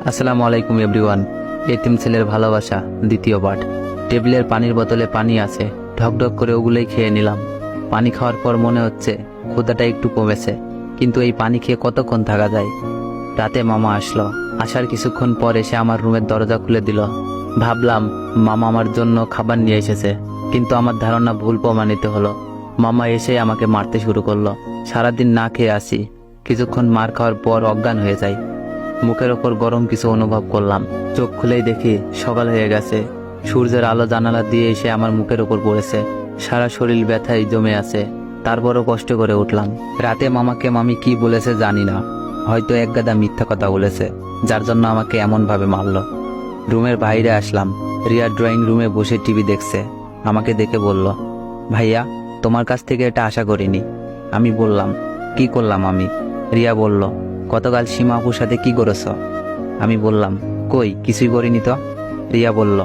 আসসালামু আলাইকুম এভরিওয়ান। এতিম ছেলের ভালোবাসা দ্বিতীয় পার্ট। টেবিলের পানির বোতলে পানি আছে, ঢকঢক করে ওগুলোই খেয়ে নিলাম। পানি খাওয়ার পর মনে হচ্ছে ক্ষুধাটা একটু কমেছে, কিন্তু এই পানি খেয়ে কতক্ষণ থাকা যায়। রাতে মামা আসলো, আসার কিছুক্ষণ পর এসে আমার রুমের দরজা খুলে দিল। ভাবলাম মামা আমার জন্য খাবার নিয়ে এসেছে, কিন্তু আমার ধারণা ভুল প্রমাণিত হলো। মামা এসে আমাকে মারতে শুরু করলো। সারাদিন না খেয়ে আসি, কিছুক্ষণ মার খাওয়ার পর অজ্ঞান হয়ে যায়। মুখের ওপর গরম কিছু অনুভব করলাম। চোখ খুলেই দেখি সকাল হয়ে গেছে। সূর্যের আলো জানালা দিয়ে এসে আমার মুখের ওপর পড়েছে। সারা শরীর ব্যথায় জমে আছে, তারপরও কষ্ট করে উঠলাম। রাতে মামাকে মামি কি বলেছে জানি না, হয়তো এক গাদা মিথ্যা কথা বলেছে, যার জন্য আমাকে এমন ভাবে মারলো। রুমের বাইরে আসলাম। রিয়া ড্রয়িং রুমে বসে টিভি দেখছে। আমাকে দেখে বলল, ভাইয়া, তোমার কাছ থেকে এটা আশা করিনি। আমি বললাম, কি করলাম আমি? রিয়া বলল, গতকাল সীমা আপুর সাথে কি করেছ? আমি বললাম, কই কিছুই করিনি তো। রিয়া বলল,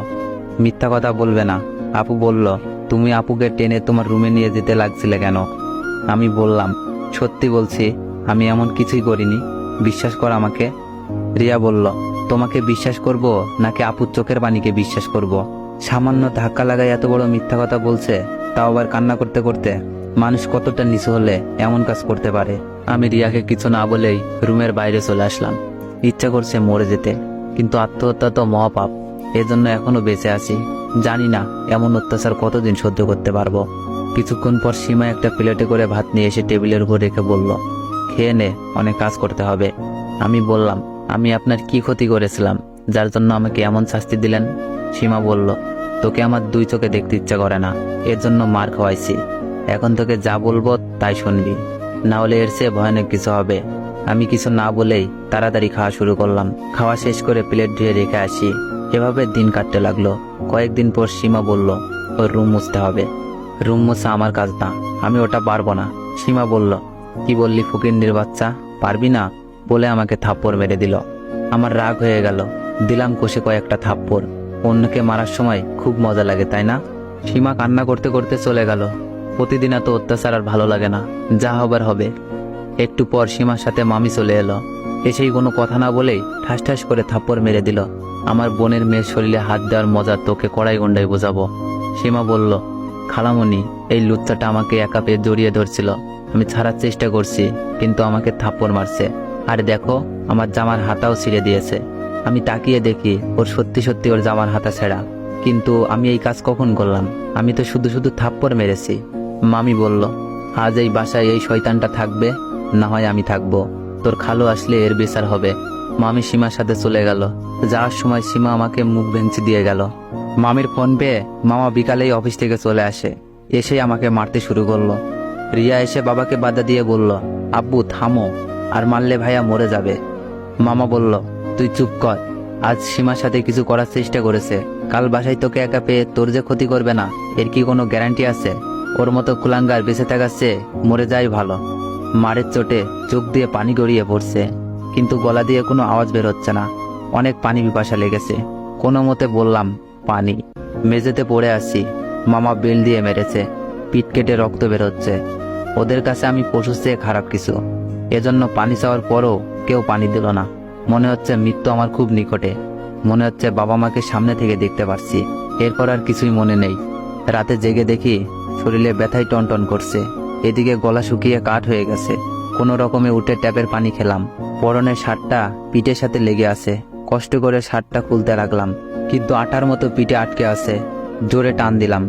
মিথ্যা কথা বলবে না। আপু বলল, তুমি আপুকে টেনে তোমার রুমে নিয়ে যেতে লাগছিলে কেন? আমি বললাম, সত্যি বলছি, আমি এমন কিছুই করিনি, বিশ্বাস কর আমাকে। রিয়া বলল, তোমাকে বিশ্বাস করব নাকি আপুর চোখের পানিকে বিশ্বাস করব? সামান্য ধাক্কা লাগায় এত বড় মিথ্যা কথা বলছে, তাও আবার কান্না করতে করতে। মানুষ কতটা নিচু হলে এমন কাজ করতে পারে? আমি রিয়াকে কিছু না বলেই রুমের বাইরে চলে আসলাম। ইচ্ছা করছে মরে যেতে, কিন্তু আত্মহত্যা তো মহাপাপ, এজন্য এখনো বেঁচে আছি। জানি না এমন অত্যাচার কতদিন সহ্য করতে পারবো। কিছুক্ষণ পর সীমা একটা প্লেটে করে ভাত নিয়ে এসে টেবিলের উপর রেখে বলল, খেয়ে নে, অনেক কাজ করতে হবে। আমি বললাম, আমি আপনার কি ক্ষতি করেছিলাম যার জন্য আমাকে এমন শাস্তি দিলেন? সীমা বলল, তোকে আমার দুই চোখে দেখতে ইচ্ছা করে না, এর জন্য মার খাওয়াইছি। এখন তোকে যা বলবো তাই শুনবি, না হলে এর চেয়ে ভয়ানক কিছু হবে। আমি কিছু না বলেই তাড়াতাড়ি খাওয়া শুরু করলাম। খাওয়া শেষ করে প্লেট ধুয়ে রেখে আসি। এভাবে দিন কাটতে লাগলো। কয়েকদিন পর সীমা বলল, ওর রুম মুছতে হবে। রুম মোছা আমার কাজ না, আমি ওটা পারবো না। সীমা বলল, কি বললি ফকিন্নির বাচ্চা, পারবি না? বলে আমাকে থাপ্পড় মেরে দিল। আমার রাগ হয়ে গেল, দিলাম কষে কয়েকটা থাপ্পড়। অন্যকে মারার সময় খুব মজা লাগে, তাই না? সীমা কান্না করতে করতে চলে গেল। প্রতিদিন এত অত্যাচার আর ভালো লাগে না, যা হবার হবে। একটু পর সীমার সাথে মামি চলে এলো। এসেই কোনো কথা না বলেই ঠাস ঠাস করে থাপ্পড় মেরে দিল। আমার বোনের মেয়ের শরীরে হাত দেওয়ার মজা তোকে কড়াই গন্ডায় বোঝাবো। সীমা বলল, খালামণি, এই লুচ্চাটা আমাকে একা পেয়ে জড়িয়ে ধরছিল। আমি ছাড়ার চেষ্টা করছি, কিন্তু আমাকে থাপ্পড় মারছে। আর দেখো, আমার জামার হাতাও ছিঁড়ে দিয়েছে। আমি তাকিয়ে দেখি ওর সত্যি সত্যি ওর জামার হাতা ছেঁড়া। কিন্তু আমি এই কাজ কখন করলাম? আমি তো শুধু শুধু থাপ্পড় মেরেছি। মামি বলল, আজ এই বাসায় এই শয়তানটা থাকবে, না হয় আমি থাকবো। তোর খালু আসলে এর বিচার হবে। মামি সীমার সাথে চলে গেল। যাওয়ার সময় সীমা আমাকে মুখ ভেঙচি দিয়ে গেল। মামির ফোন পেয়ে মামা বিকালেই অফিস থেকে চলে আসে। এসেই আমাকে মারতে শুরু করলো। রিয়া এসে বাবাকে বাধা দিয়ে বলল, আব্বু থামো, আর মারলে ভাইয়া মরে যাবে। মামা বলল, তুই চুপ কর। আজ সীমার সাথে কিছু করার চেষ্টা করেছে, কাল বাসায় তোকে একা পেয়ে তোর যে ক্ষতি করবে না, এর কি কোনো গ্যারান্টি আছে? ওর মতো কুলাঙ্গার বেঁচে থাকার চেয়ে মরে যাই ভালো। মারের চোটে চোখ দিয়ে পানি গড়িয়ে পড়ছে, কিন্তু গলা দিয়ে কোনো আওয়াজ বের হচ্ছে না। অনেক পানি পিপাসা লেগেছে। কোনো মতে বললাম, পানি। মেঝেতে পড়ে আছি। মামা বেল দিয়ে মেরেছে, পিঠ কেটে রক্ত বের হচ্ছে। ওদের কাছে আমি পশুর চেয়ে খারাপ কিছু, এজন্য পানি চাওয়ার পরও কেউ পানি দিল না। মনে হচ্ছে মৃত্যু আমার খুব নিকটে। মনে হচ্ছে বাবা মাকে সামনে থেকে দেখতে পাচ্ছি। এরপর আর কিছুই মনে নেই। রাতে জেগে দেখি শরীরে ব্যথায় টনটন করছে, এদিকে গলা শুকিয়ে কাঠ হয়ে গেছে। কোনো রকমে উঠে ট্যাপের পানি খেলাম। পরনের শার্টটা পিঠের সাথে লেগে আছে। কষ্ট করে শার্টটা খুলতে লাগলাম, কিন্তু আটার মতো পিঠে আটকে আছে। জোরে টান দিলাম,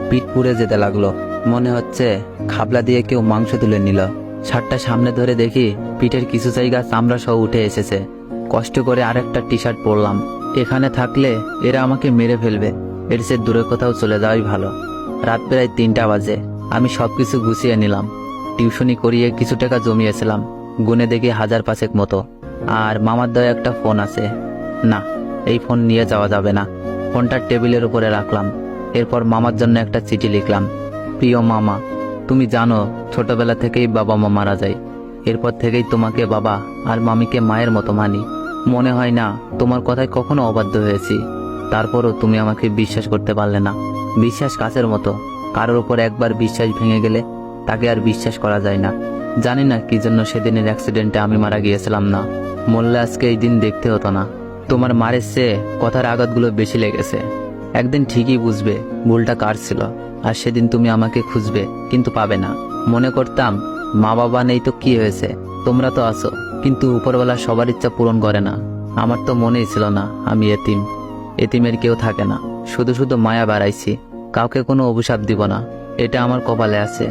পিঠ পুড়ে যেতে লাগলো। মনে হচ্ছে খাবলা দিয়ে কেউ মাংস তুলে নিল। শার্টটা সামনে ধরে দেখি পিঠের কিছু জায়গা চামড়া সহ উঠে এসেছে। কষ্ট করে আরেকটা টি শার্ট পরলাম। এখানে থাকলে এরা আমাকে মেরে ফেলবে, এর চেয়ে দূরে কোথাও চলে যাওয়াই ভালো। রাত প্রায় 3টা বাজে। আমি সবকিছু গুছিয়ে নিলাম। টিউশনি করিয়ে কিছু টাকা জমিয়েছিলাম, গুনে দেখি 1000-5 মতো। আর মামার দেওয়া একটা ফোন আছে। না, এই ফোন নিয়ে যাওয়া যাবে না। ফোনটা টেবিলের উপরে রাখলাম। এরপর মামার জন্য একটা চিঠি লিখলাম। প্রিয় মামা, তুমি জানো ছোটবেলা থেকেই বাবা মা মারা যায়। এরপর থেকেই তোমাকে বাবা আর মামিকে মায়ের মতো মানি। মনে হয় না তোমার কথায় কখনো অবাধ্য হয়েছি। তারপরও তুমি আমাকে বিশ্বাস করতে পারলে না। বিশ্বাস কাচের মতো, কারোর উপর একবার বিশ্বাস ভেঙে গেলে তাকে আর বিশ্বাস করা যায় না। জানি না কি জন্য সেদিনের অ্যাক্সিডেন্টে আমি মারা গিয়েছিলাম না। মরলে আজকে এই দিন দেখতে হতো না। তোমার মারের চেয়ে কথার আঘাতগুলো বেশি লেগেছে। একদিন ঠিকই বুঝবে ভুলটা কার ছিল, আর সেদিন তুমি আমাকে খুঁজবে কিন্তু পাবে না। মনে করতাম মা বাবা নেই তো কি হয়েছে, তোমরা তো আছো, কিন্তু উপরওয়ালা সবার ইচ্ছা পূরণ করে না। আমার তো মনেই ছিল না আমি এতিম। এতিমের কেউ থাকে না, শুধু শুধু মায়া বাড়াইছি। কাউকে কোনো অভিশাপ দিব না, এটা আমার কপালে আছে।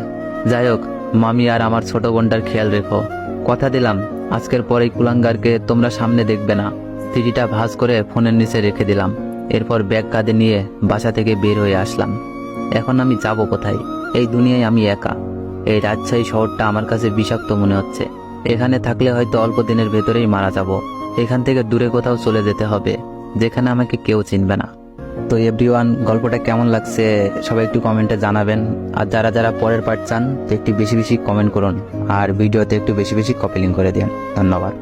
যাই হোক, মামি আর আমার ছোট বোনটার খেয়াল রেখো। কথা দিলাম আজকের পর এই কুলাঙ্গারকে তোমরা সামনে দেখবে না। সিডিটা ভাঁজ করে ফোনের নিচে রেখে দিলাম। এরপর ব্যাগ কাঁধে নিয়ে বাসা থেকে বের হয়ে আসলাম। এখন আমি যাব কোথায়? এই দুনিয়ায় আমি একা। এই রাজশাহী শহরটা আমার কাছে বিষাক্ত মনে হচ্ছে। এখানে থাকলে হয়তো অল্প দিনের ভেতরেই মারা যাব। এখান থেকে দূরে কোথাও চলে যেতে হবে, যেখানে আমাকে কেউ চিনবে না। তো এভরিওয়ান, গল্পটা কেমন লাগছে সবাই একটু কমেন্টে জানাবেন। আর যারা যারা পরের পার্ট চান তো একটু বেশি বেশি কমেন্ট করুন, আর ভিডিওতে একটু বেশি বেশি কপি লিঙ্ক করে দিন। ধন্যবাদ।